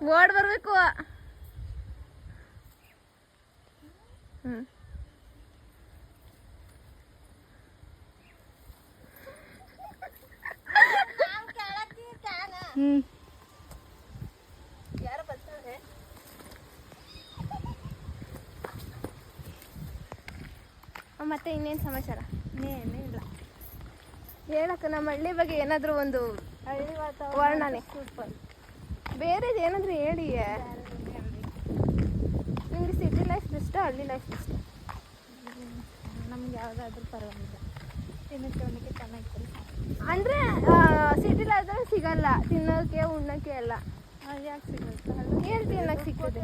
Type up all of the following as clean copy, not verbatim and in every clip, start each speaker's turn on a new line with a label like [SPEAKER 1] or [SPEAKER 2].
[SPEAKER 1] ಗೋಡ್ ಬರ್ಬೇಕು. ಯಾರು ಬರ್ತಾರೆ ಮತ್ತೆ ಇನ್ನೇನು ಸಮಾಚಾರ?
[SPEAKER 2] ಏನೇ ಇಲ್ಲ
[SPEAKER 1] ಹೇಳಕ್ಕ ನಮ್ಮ ಹಳ್ಳಿ ಬಗ್ಗೆ ಏನಾದರೂ ಒಂದು
[SPEAKER 2] ಹಳ್ಳಿ ವಾತಾವರಣ
[SPEAKER 1] ವರ್ಣನೆ
[SPEAKER 2] ಸೂಪರ್.
[SPEAKER 1] ಬೇರೆದು ಏನಾದರೂ ಹೇಳಿ. ನಿಮಗೆ ಸಿಟಿ ಲೈಫ್ ಇಷ್ಟ ಹಳ್ಳಿ ಲೈಫ್ ಇಷ್ಟ?
[SPEAKER 2] ನಮ್ಗೆ ಯಾವುದಾದ್ರೂ ಪರವಾಗಿಲ್ಲ, ತಿನ್ನಕ್ಕೆ ಉಣ್ಣಕ್ಕೆ ಚೆನ್ನಾಗಿರ್ತದೆ.
[SPEAKER 1] ಅಂದರೆ ಸಿಟಿಲಿ ಆದರೆ ಸಿಗಲ್ಲ ತಿನ್ನೋಕ್ಕೆ ಉಣ್ಣೋಕ್ಕೆ ಎಲ್ಲ.
[SPEAKER 2] ಅಲ್ಲಿ ಯಾಕೆ ಸಿಗುತ್ತೆ?
[SPEAKER 1] ಏನು ತಿನ್ನೋಕ್ಕೆ ಸಿಗ್ತದೆ?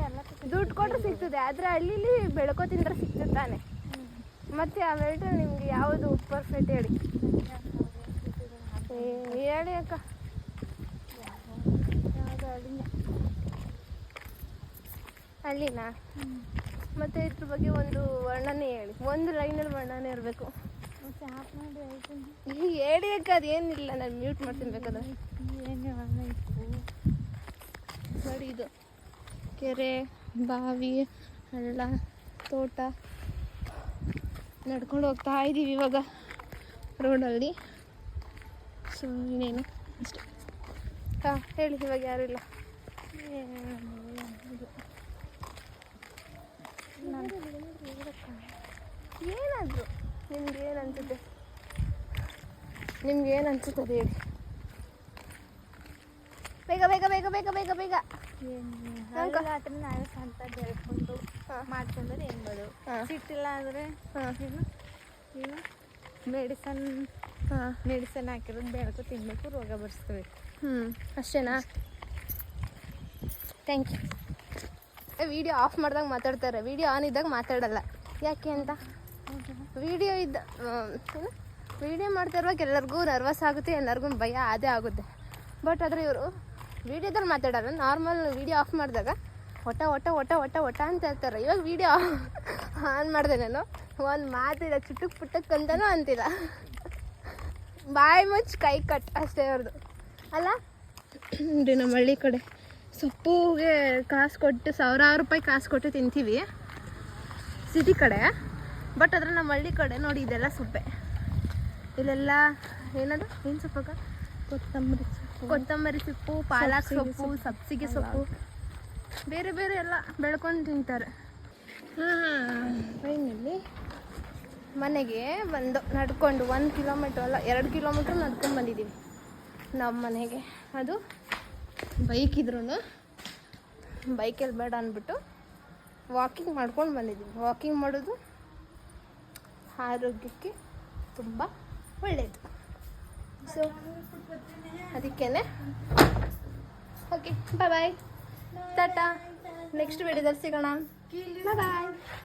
[SPEAKER 1] ದುಡ್ಡು ಕೊಟ್ಟರೆ ಸಿಗ್ತದೆ, ಆದರೆ ಹಳ್ಳೀಲಿ ಬೆಳ್ಕೊ ತಿಂದ್ರೆ ಸಿಗ್ತದೆ ತಾನೆ. ಮತ್ತು ಅವೆರಡು ನಿಮಗೆ ಯಾವುದು ಪರ್ಫೆಕ್ಟ್ ಹೇಳಿ? ಹೇಳಿ ಅಕ್ಕ.
[SPEAKER 2] ಯಾವುದು ಹಳ್ಳಿನೇ.
[SPEAKER 1] ಹಳ್ಳಿನಾ? ಮತ್ತು ಇದ್ರ ಬಗ್ಗೆ ಒಂದು ವರ್ಣನೆ ಹೇಳಿ, ಒಂದು ಲೈನಲ್ಲಿ ವರ್ಣನೆ ಇರಬೇಕು.
[SPEAKER 2] ಮತ್ತೆ ಆಫ್ ಮಾಡಿ ಹೇಳ್ತೀನಿ.
[SPEAKER 1] ಹೇಳಿ ಅಕ್ಕ, ಅದೇನಿಲ್ಲ, ನಾನು ಮ್ಯೂಟ್ ಮಾಡ್ತೀನಿ ಬೇಕಾದ್ರೆ.
[SPEAKER 2] ಏನು ಇತ್ತು
[SPEAKER 1] ನೋಡಿ, ಇದು ಕೆರೆ, ಬಾವಿ, ಹಳ್ಳ, ತೋಟ ನಡ್ಕೊಂಡು ಹೋಗ್ತಾ ಇದ್ದೀವಿ ಇವಾಗ ರೋಡಲ್ಲಿ. ಸೊ ಇನ್ನೇನು ಅಷ್ಟೇ. ಹಾಂ ಹೇಳಿ, ಇವಾಗ ಯಾರೂ ಇಲ್ಲ. ಏನಾದರೂ ನಿಮ್ಗೆ ಏನು ಅನ್ಸುತ್ತೆ? ನಿಮ್ಗೆ ಏನು ಅನ್ಸುತ್ತದೆ ಹೇಳಿ? ಬೇಗ ಬೇಗ ಬೇಗ ಬೇಗ ಬೇಗ ಬೇಗ.
[SPEAKER 2] ಹತ್ರ ನಾವೇ ಸ್ವಂತ ಬೆಳ್ಕೊಂಡು ಮಾಡ್ಕೊಂಡ್ರೆ ಏನ್ಬೋದು. ಸಿಟ್ಟಿಲ್ಲ ಅಂದರೆ ಏನು ಮೆಡಿಸನ್ ಹಾಕಿರೋದು ಬೆಳ್ಕೊ ತಿನ್ನಬೇಕು, ರೋಗ ಬರ್ಸ್ಕೋಬೇಕು.
[SPEAKER 1] ಅಷ್ಟೇನಾ? Thank you. ವಿಡಿಯೋ ಆಫ್ ಮಾಡಿದಾಗ ಮಾತಾಡ್ತಾರೆ, ವಿಡಿಯೋ ಆನ್ ಇದ್ದಾಗ ಮಾತಾಡಲ್ಲ. ಯಾಕೆ ಅಂತ? ವಿಡಿಯೋ ವಿಡಿಯೋ ಮಾಡ್ತಾ ಇರುವಾಗ ಎಲ್ಲರಿಗೂ ನರ್ವಸ್ ಆಗುತ್ತೆ, ಎಲ್ಲರಿಗೂ ಭಯ ಅದೇ ಆಗುತ್ತೆ. ಬಟ್ ಆದರೆ ಇವರು ವಿಡಿಯೋದಲ್ಲಿ ಮಾತಾಡೋಲ್ಲ, ನಾರ್ಮಲ್ ವಿಡಿಯೋ ಆಫ್ ಮಾಡಿದಾಗ ಒಟ ಒಟ ಒಟ ಒಟ ಒಟ ಅಂತ ಹೇಳ್ತಾರೆ. ಇವಾಗ ವಿಡಿಯೋ ಆನ್ ಮಾಡಿದೆ ನಾನು, ಒಂದು ಮಾತಿಲ್ಲ, ಚುಟುಕ್ ಪುಟ್ಟಕ್ಕೆ ಅಂತಲೂ ಅಂತಿಲ್ಲ. ಬಾಯಿ ಮುಚ್ಚಿ ಕೈ ಕಟ್ ಅಷ್ಟೇ ಅವ್ರದ್ದು ಅಲ್ಲ ರೀ. ನಮ್ಮ ಹಳ್ಳಿ ಕಡೆ ಸೊಪ್ಪುಗೆ ಕಾಸು ಕೊಟ್ಟು ಸಾವಿರಾರು ರೂಪಾಯಿ ಕಾಸು ಕೊಟ್ಟು ತಿಂತೀವಿ ಸಿಟಿ ಕಡೆ. ಬಟ್ ಆದರೆ ನಮ್ಮ ಹಳ್ಳಿ ಕಡೆ ನೋಡಿ, ಇದೆಲ್ಲ ಸೊಪ್ಪೆ. ಇಲ್ಲೆಲ್ಲ ಏನದು ಏನು ಸೊಪ್ಪಾಗ? ಕೊತ್ತಂಬರಿ ಸೊಪ್ಪು, ಪಾಲಕ್ ಸೊಪ್ಪು, ಸಬ್ಸಿಗೆ ಸೊಪ್ಪು, ಬೇರೆ ಬೇರೆ ಎಲ್ಲ ಬೆಳ್ಕೊಂಡು ತಿಂತಾರೆ. ಟ್ರೈನಲ್ಲಿ ಮನೆಗೆ ಬಂದು ನಡ್ಕೊಂಡು 1 ಕಿಲೋಮೀಟ್ರ್ ಅಲ್ಲ 2 ಕಿಲೋಮೀಟ್ರ್ ನಡ್ಕೊಂಡು ಬಂದಿದ್ದೀವಿ ನಮ್ಮ ಮನೆಗೆ. ಅದು ಬೈಕ್ ಇದ್ರೂ ಬೈಕಲ್ಲಿ ಬೇಡ ಅಂದ್ಬಿಟ್ಟು ವಾಕಿಂಗ್ ಮಾಡ್ಕೊಂಡು ಬಂದಿದ್ದೀವಿ. ವಾಕಿಂಗ್ ಮಾಡೋದು ಆರೋಗ್ಯಕ್ಕೆ ತುಂಬ ಒಳ್ಳೆಯದು. ಸೊ ಅದಕ್ಕೇ ಓಕೆ, ಬಾಯ್ ಬಾಯ್, ಟಾಟಾ. ನೆಕ್ಸ್ಟ್ ವಿಡಿಯೋದಲ್ಲಿ ಸಿಗೋಣ. ಬಾಯ್ ಬಾಯ್.